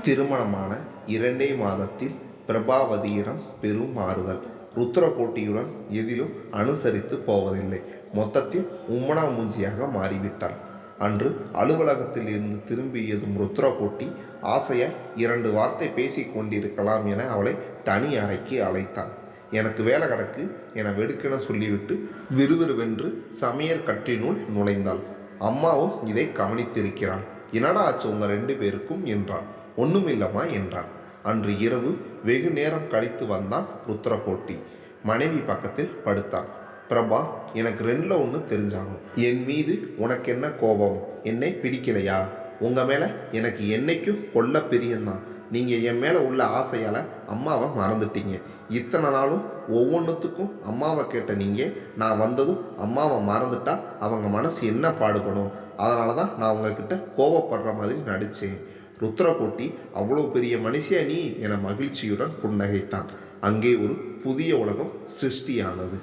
திருமணமான 2 மாதத்தில் பிரபாவதியிடம் பெரும் மாறுதல். ருத்ரகோட்டியுடன் எதிலும் அனுசரித்து போவதில்லை. மொத்தத்தில் உம்மனா மூஞ்சியாக மாறிவிட்டாள். அன்று அலுவலகத்தில் இருந்து திரும்பியதும் ருத்ரகோட்டி ஆசையாய் 2 வார்த்தை பேசிக் கொண்டிருக்கலாம் என அவளை தனி அறைக்கு அழைத்தான். எனக்கு வேலை கிடக்கு என வெடுக்கென சொல்லிவிட்டு விறுவிறுவென்று சமையல் கட்டினுள் நுழைந்தாள். அம்மாவும் இதை கவனித்திருக்கிறாள். என்னடா ஆச்சு உங்க 2 பேருக்கும் என்றான். ஒன்றுமில்லம்மா என்றான். அன்று இரவு வெகு நேரம் கழித்து வந்தான் ருத்ரகோட்டி. மனைவி பக்கத்தில் படுத்தான். பிரபா, எனக்கு 2ல் 1 தெரிஞ்சாகும். என் மீது உனக்கு என்ன கோபம்? என்னை பிடிக்கலையா? உங்கள் மேலே எனக்கு என்னைக்கும் கொல்ல பிரியந்தான். நீங்கள் என் மேலே உள்ள ஆசையால் அம்மாவை மறந்துட்டீங்க. இத்தனை நாளும் ஒவ்வொன்றுத்துக்கும் அம்மாவை கேட்ட நீங்கள் நான் வந்ததும் அம்மாவை மறந்துட்டா அவங்க மனசு என்ன பாடுபடும்? அதனால தான் நான் உங்ககிட்ட கோபப்படுற மாதிரி நடித்தேன். ருத்ரகோட்டி அவ்வளோ பெரிய மனுஷியா நீ என மகிழ்ச்சியுடன் புன்னகைத்தான். அங்கே ஒரு புதிய உலகம் சிருஷ்டியானது.